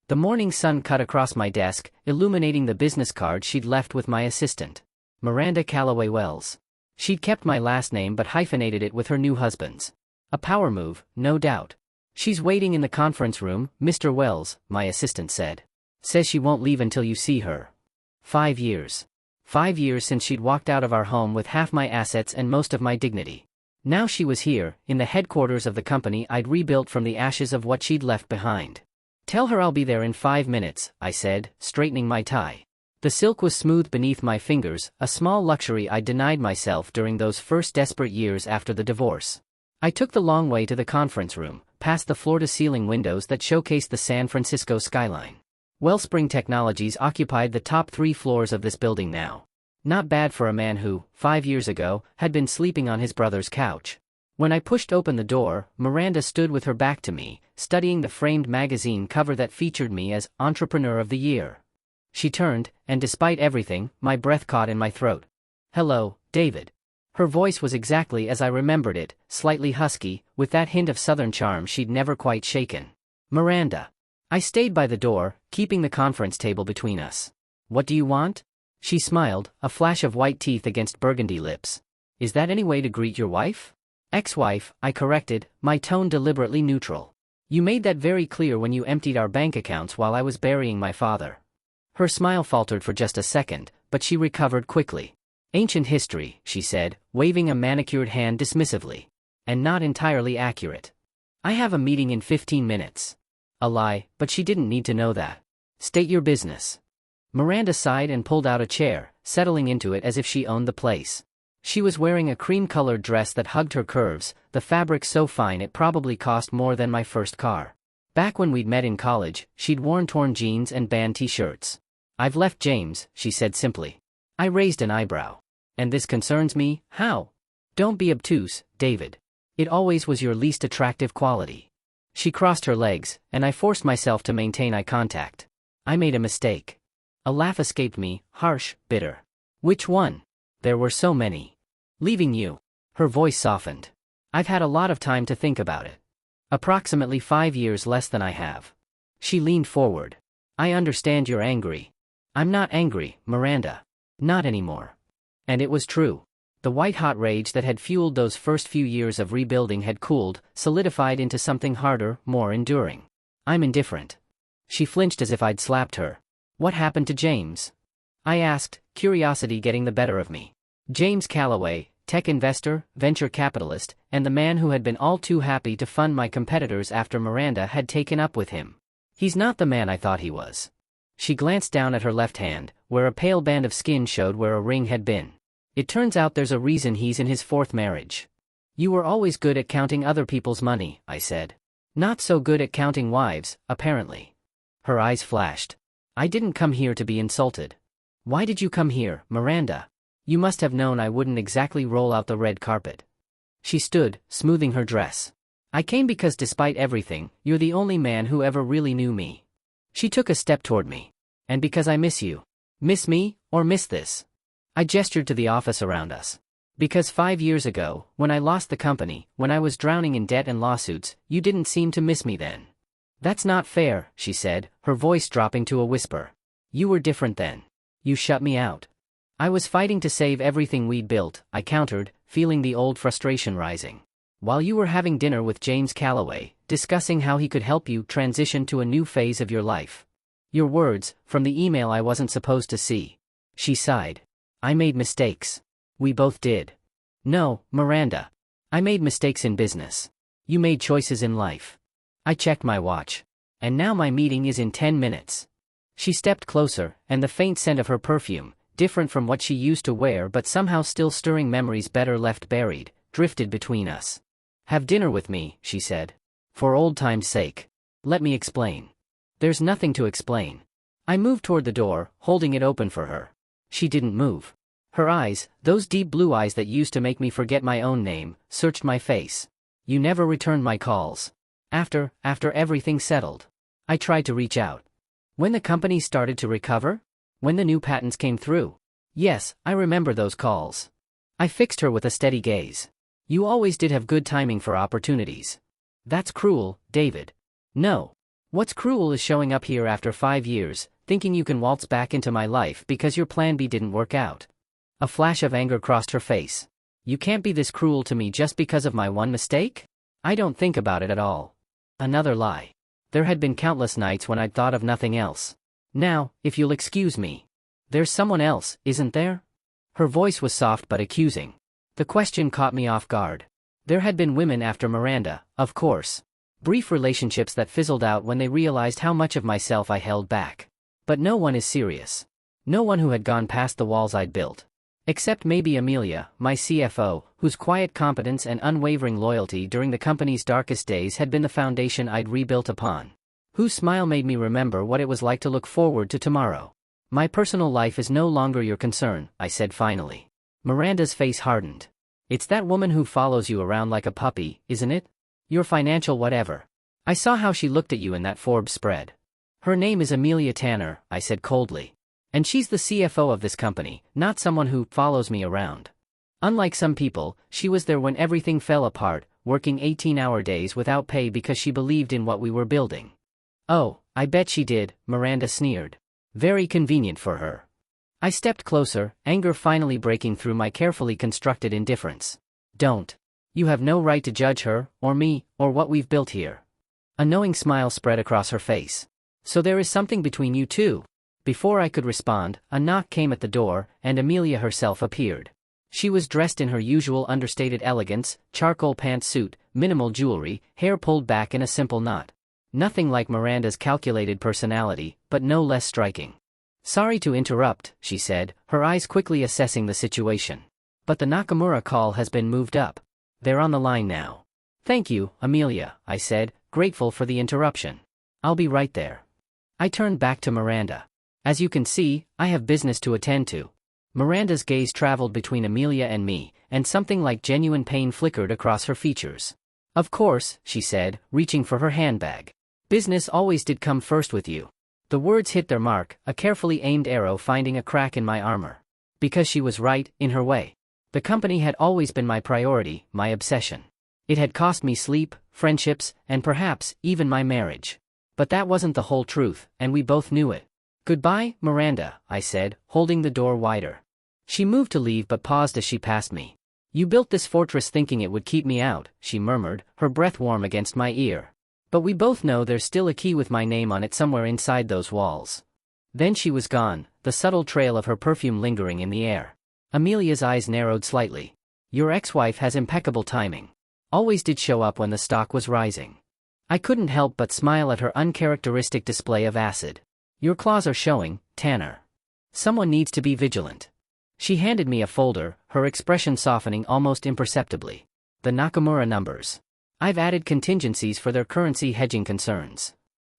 The morning sun cut across my desk, illuminating the business card she'd left with my assistant, Miranda Calloway Wells. She'd kept my last name but hyphenated it with her new husband's. A power move, no doubt. "She's waiting in the conference room, Mr. Wells," my assistant said. "Says she won't leave until you see her." 5 years. 5 years since she'd walked out of our home with half my assets and most of my dignity. Now she was here, in the headquarters of the company I'd rebuilt from the ashes of what she'd left behind. "Tell her I'll be there in 5 minutes, I said, straightening my tie. The silk was smooth beneath my fingers, a small luxury I denied myself during those first desperate years after the divorce. I took the long way to the conference room, past the floor-to-ceiling windows that showcased the San Francisco skyline. Wellspring Technologies occupied the top 3 floors of this building now. Not bad for a man who, 5 years ago, had been sleeping on his brother's couch. When I pushed open the door, Miranda stood with her back to me, studying the framed magazine cover that featured me as Entrepreneur of the Year. She turned, and despite everything, my breath caught in my throat. "Hello, David." Her voice was exactly as I remembered it, slightly husky, with that hint of southern charm she'd never quite shaken. "Miranda." I stayed by the door, keeping the conference table between us. "What do you want?" She smiled, a flash of white teeth against burgundy lips. "Is that any way to greet your wife?" "Ex-wife," I corrected, my tone deliberately neutral. "You made that very clear when you emptied our bank accounts while I was burying my father." Her smile faltered for just a second, but she recovered quickly. "Ancient history," she said, waving a manicured hand dismissively. "And not entirely accurate. I have a meeting in 15 minutes. A lie, but she didn't need to know that. "State your business." Miranda sighed and pulled out a chair, settling into it as if she owned the place. She was wearing a cream-colored dress that hugged her curves, the fabric so fine it probably cost more than my first car. Back when we'd met in college, she'd worn torn jeans and band t-shirts. "I've left James," she said simply. I raised an eyebrow. "And this concerns me, how?" "Don't be obtuse, David. It always was your least attractive quality." She crossed her legs, and I forced myself to maintain eye contact. "I made a mistake." A laugh escaped me, harsh, bitter. "Which one?" "There were so many. Leaving you." Her voice softened. "I've had a lot of time to think about it. Approximately 5 years less than I have." She leaned forward. "I understand you're angry." "I'm not angry, Miranda. Not anymore." And it was true. The white-hot rage that had fueled those first few years of rebuilding had cooled, solidified into something harder, more enduring. "I'm indifferent." She flinched as if I'd slapped her. "What happened to James?" I asked, curiosity getting the better of me. James Calloway, tech investor, venture capitalist, and the man who had been all too happy to fund my competitors after Miranda had taken up with him. "He's not the man I thought he was." She glanced down at her left hand, where a pale band of skin showed where a ring had been. "It turns out there's a reason he's in his 4th marriage." "You were always good at counting other people's money," I said. "Not so good at counting wives, apparently." Her eyes flashed. "I didn't come here to be insulted." "Why did you come here, Miranda? You must have known I wouldn't exactly roll out the red carpet." She stood, smoothing her dress. "I came because despite everything, you're the only man who ever really knew me." She took a step toward me. "And because I miss you." "Miss me, or miss this?" I gestured to the office around us. "Because 5 years ago, when I lost the company, when I was drowning in debt and lawsuits, you didn't seem to miss me then." "That's not fair," she said, her voice dropping to a whisper. "You were different then. You shut me out." "I was fighting to save everything we'd built," I countered, feeling the old frustration rising. "While you were having dinner with James Calloway, discussing how he could help you transition to a new phase of your life." Your words, from the email I wasn't supposed to see. She sighed. "I made mistakes." "We both did." "No, Miranda. I made mistakes in business. You made choices in life." I checked my watch. "And now my meeting is in 10 minutes. She stepped closer, and the faint scent of her perfume, different from what she used to wear but somehow still stirring memories better left buried, drifted between us. "Have dinner with me," she said. "For old time's sake." "Let me explain." "There's nothing to explain." I moved toward the door, holding it open for her. She didn't move. Her eyes, those deep blue eyes that used to make me forget my own name, searched my face. "You never returned my calls." After everything settled." I tried to reach out. "When the company started to recover? When the new patents came through?" "Yes, I remember those calls." I fixed her with a steady gaze. "You always did have good timing for opportunities." "That's cruel, David." "No. What's cruel is showing up here after 5 years, thinking you can waltz back into my life because your plan B didn't work out. A flash of anger crossed her face. You can't be this cruel to me just because of my one mistake? I don't think about it at all. Another lie. There had been countless nights when I'd thought of nothing else. Now, if you'll excuse me. There's someone else, isn't there? Her voice was soft but accusing. The question caught me off guard. There had been women after Miranda, of course. Brief relationships that fizzled out when they realized how much of myself I held back. But no one is serious. No one who had gone past the walls I'd built. Except maybe Amelia, my CFO, whose quiet competence and unwavering loyalty during the company's darkest days had been the foundation I'd rebuilt upon. Whose smile made me remember what it was like to look forward to tomorrow. My personal life is no longer your concern, I said finally. Miranda's face hardened. It's that woman who follows you around like a puppy, isn't it? Your financial whatever. I saw how she looked at you in that Forbes spread. Her name is Amelia Tanner, I said coldly. And she's the CFO of this company, not someone who follows me around. Unlike some people, she was there when everything fell apart, working 18-hour days without pay because she believed in what we were building. Oh, I bet she did, Miranda sneered. Very convenient for her. I stepped closer, anger finally breaking through my carefully constructed indifference. Don't. You have no right to judge her, or me, or what we've built here. A knowing smile spread across her face. So there is something between you two? Before I could respond, a knock came at the door, and Amelia herself appeared. She was dressed in her usual understated elegance, charcoal pantsuit, minimal jewelry, hair pulled back in a simple knot. Nothing like Miranda's calculated personality, but no less striking. Sorry to interrupt, she said, her eyes quickly assessing the situation. But the Nakamura call has been moved up. They're on the line now. Thank you, Amelia, I said, grateful for the interruption. I'll be right there. I turned back to Miranda. As you can see, I have business to attend to. Miranda's gaze traveled between Amelia and me, and something like genuine pain flickered across her features. Of course, she said, reaching for her handbag. Business always did come first with you. The words hit their mark, a carefully aimed arrow finding a crack in my armor. Because she was right, in her way. The company had always been my priority, my obsession. It had cost me sleep, friendships, and perhaps, even my marriage. But that wasn't the whole truth, and we both knew it. Goodbye, Miranda, I said, holding the door wider. She moved to leave but paused as she passed me. You built this fortress thinking it would keep me out, she murmured, her breath warm against my ear. But we both know there's still a key with my name on it somewhere inside those walls. Then she was gone, the subtle trail of her perfume lingering in the air. Amelia's eyes narrowed slightly. Your ex-wife has impeccable timing. Always did show up when the stock was rising. I couldn't help but smile at her uncharacteristic display of acid. Your claws are showing, Tanner. Someone needs to be vigilant. She handed me a folder, her expression softening almost imperceptibly. The Nakamura numbers. I've added contingencies for their currency hedging concerns.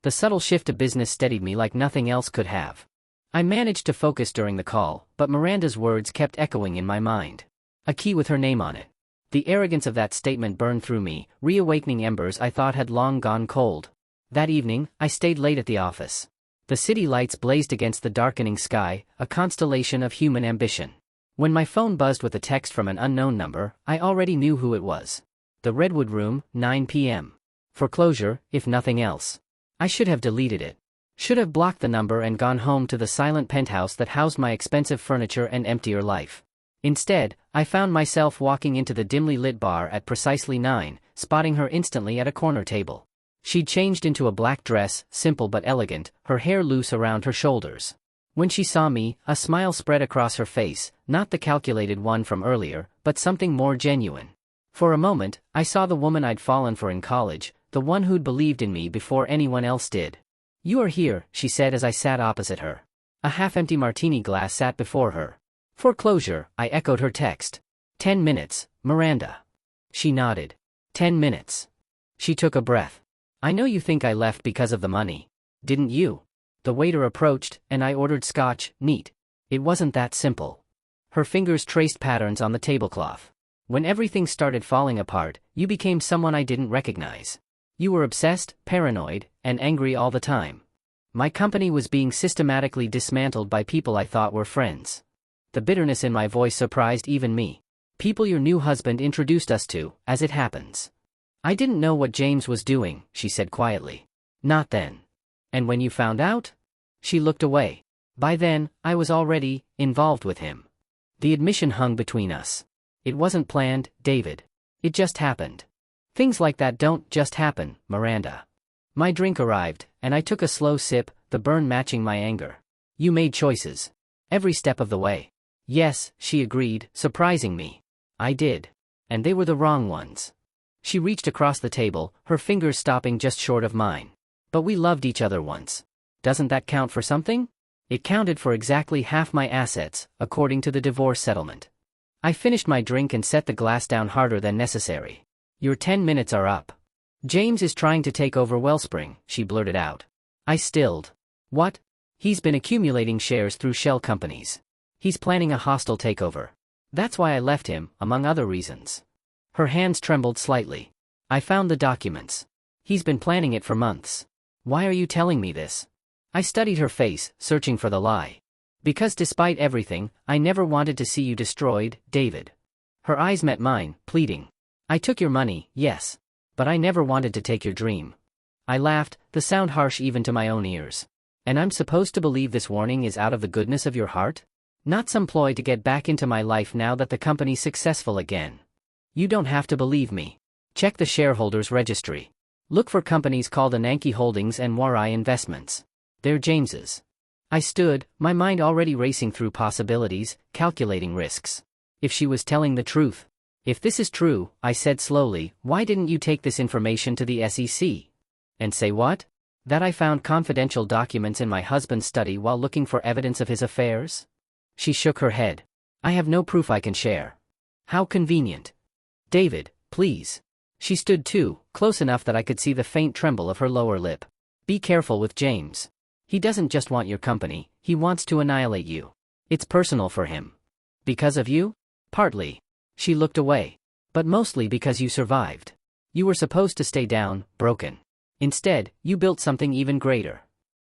The subtle shift to business steadied me like nothing else could have. I managed to focus during the call, but Miranda's words kept echoing in my mind. A key with her name on it. The arrogance of that statement burned through me, reawakening embers I thought had long gone cold. That evening, I stayed late at the office. The city lights blazed against the darkening sky, a constellation of human ambition. When my phone buzzed with a text from an unknown number, I already knew who it was. The Redwood Room, 9 p.m. Foreclosure, if nothing else. I should have deleted it. Should have blocked the number and gone home to the silent penthouse that housed my expensive furniture and emptier life. Instead, I found myself walking into the dimly lit bar at precisely 9, spotting her instantly at a corner table. She'd changed into a black dress, simple but elegant, her hair loose around her shoulders. When she saw me, a smile spread across her face, not the calculated one from earlier, but something more genuine. For a moment, I saw the woman I'd fallen for in college, the one who'd believed in me before anyone else did. You are here, she said as I sat opposite her. A half-empty martini glass sat before her. Foreclosure, I echoed her text. 10 minutes, Miranda. She nodded. 10 minutes. She took a breath. I know you think I left because of the money. Didn't you? The waiter approached, and I ordered scotch, neat. It wasn't that simple. Her fingers traced patterns on the tablecloth. When everything started falling apart, you became someone I didn't recognize. You were obsessed, paranoid, and angry all the time. My company was being systematically dismantled by people I thought were friends. The bitterness in my voice surprised even me. People your new husband introduced us to, as it happens. I didn't know what James was doing, she said quietly. Not then. And when you found out? She looked away. By then, I was already involved with him. The admission hung between us. It wasn't planned, David. It just happened. Things like that don't just happen, Miranda. My drink arrived, and I took a slow sip, the burn matching my anger. You made choices. Every step of the way. Yes, she agreed, surprising me. I did. And they were the wrong ones. She reached across the table, her fingers stopping just short of mine. But we loved each other once. Doesn't that count for something? It counted for exactly half my assets, according to the divorce settlement. I finished my drink and set the glass down harder than necessary. Your 10 minutes are up. James is trying to take over Wellspring, she blurted out. I stilled. What? He's been accumulating shares through shell companies. He's planning a hostile takeover. That's why I left him, among other reasons. Her hands trembled slightly. I found the documents. He's been planning it for months. Why are you telling me this? I studied her face, searching for the lie. Because despite everything, I never wanted to see you destroyed, David. Her eyes met mine, pleading. I took your money, yes. But I never wanted to take your dream. I laughed, the sound harsh even to my own ears. And I'm supposed to believe this warning is out of the goodness of your heart? Not some ploy to get back into my life now that the company's successful again. You don't have to believe me. Check the shareholders registry. Look for companies called Ananke Holdings and Warai Investments. They're James's. I stood, my mind already racing through possibilities, calculating risks. If she was telling the truth. If this is true, I said slowly, why didn't you take this information to the SEC? And say what? That I found confidential documents in my husband's study while looking for evidence of his affairs? She shook her head. I have no proof I can share. How convenient. David, please. She stood too, close enough that I could see the faint tremble of her lower lip. Be careful with James. He doesn't just want your company, he wants to annihilate you. It's personal for him. Because of you? Partly. She looked away. But mostly because you survived. You were supposed to stay down, broken. Instead, you built something even greater.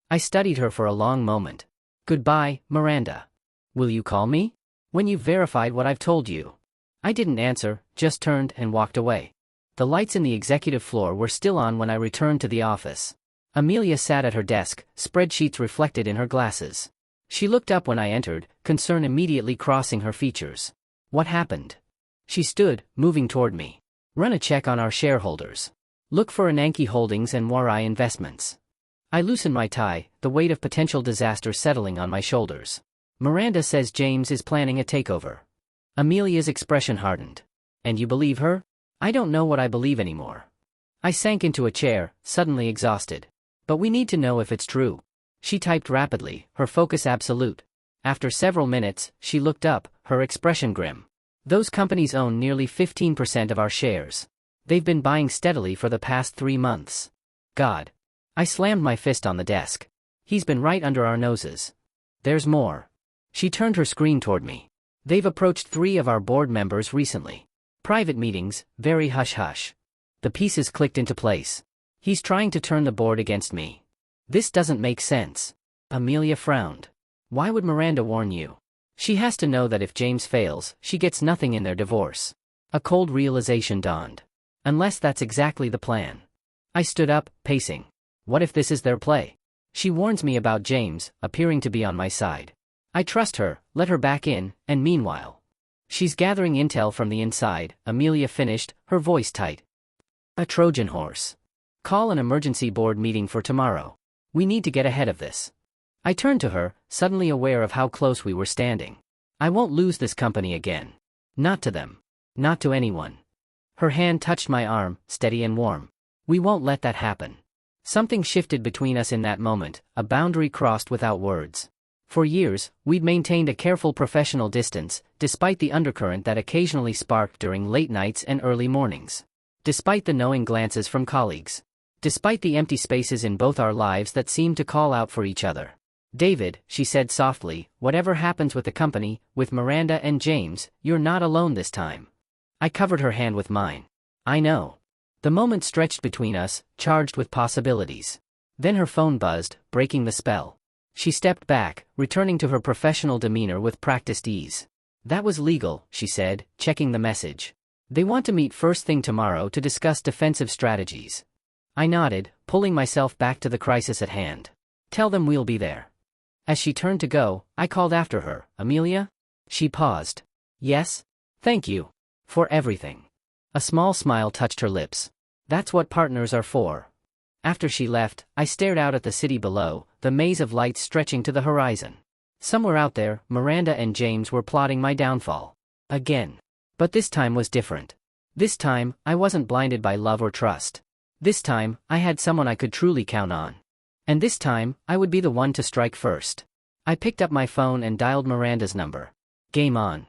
I studied her for a long moment. Goodbye, Miranda. Will you call me? When you've verified what I've told you. I didn't answer, just turned and walked away. The lights in the executive floor were still on when I returned to the office. Amelia sat at her desk, spreadsheets reflected in her glasses. She looked up when I entered, concern immediately crossing her features. What happened? She stood, moving toward me. Run a check on our shareholders. Look for Ananke Holdings and Warai Investments. I loosened my tie, the weight of potential disaster settling on my shoulders. Miranda says James is planning a takeover. Amelia's expression hardened. And you believe her? I don't know what I believe anymore. I sank into a chair, suddenly exhausted. But we need to know if it's true. She typed rapidly, her focus absolute. After several minutes, she looked up, her expression grim. Those companies own nearly 15% of our shares. They've been buying steadily for the past 3 months. God. I slammed my fist on the desk. He's been right under our noses. There's more. She turned her screen toward me. They've approached 3 of our board members recently. Private meetings, very hush-hush. The pieces clicked into place. He's trying to turn the board against me. This doesn't make sense. Amelia frowned. Why would Miranda warn you? She has to know that if James fails, she gets nothing in their divorce. A cold realization dawned. Unless that's exactly the plan. I stood up, pacing. What if this is their play? She warns me about James, appearing to be on my side. I trust her, let her back in, and meanwhile. She's gathering intel from the inside, Amelia finished, her voice tight. A Trojan horse. Call an emergency board meeting for tomorrow. We need to get ahead of this. I turned to her, suddenly aware of how close we were standing. I won't lose this company again. Not to them. Not to anyone. Her hand touched my arm, steady and warm. We won't let that happen. Something shifted between us in that moment, a boundary crossed without words. For years, we'd maintained a careful professional distance, despite the undercurrent that occasionally sparked during late nights and early mornings. Despite the knowing glances from colleagues. Despite the empty spaces in both our lives that seemed to call out for each other. David, she said softly, whatever happens with the company, with Miranda and James, you're not alone this time. I covered her hand with mine. I know. The moment stretched between us, charged with possibilities. Then her phone buzzed, breaking the spell. She stepped back, returning to her professional demeanor with practiced ease. That was legal, she said, checking the message. They want to meet first thing tomorrow to discuss defensive strategies. I nodded, pulling myself back to the crisis at hand. Tell them we'll be there. As she turned to go, I called after her, Amelia? She paused. Yes? Thank you. For everything. A small smile touched her lips. That's what partners are for. After she left, I stared out at the city below, the maze of lights stretching to the horizon. Somewhere out there, Miranda and James were plotting my downfall. Again. But this time was different. This time, I wasn't blinded by love or trust. This time, I had someone I could truly count on. And this time, I would be the one to strike first. I picked up my phone and dialed Miranda's number. Game on.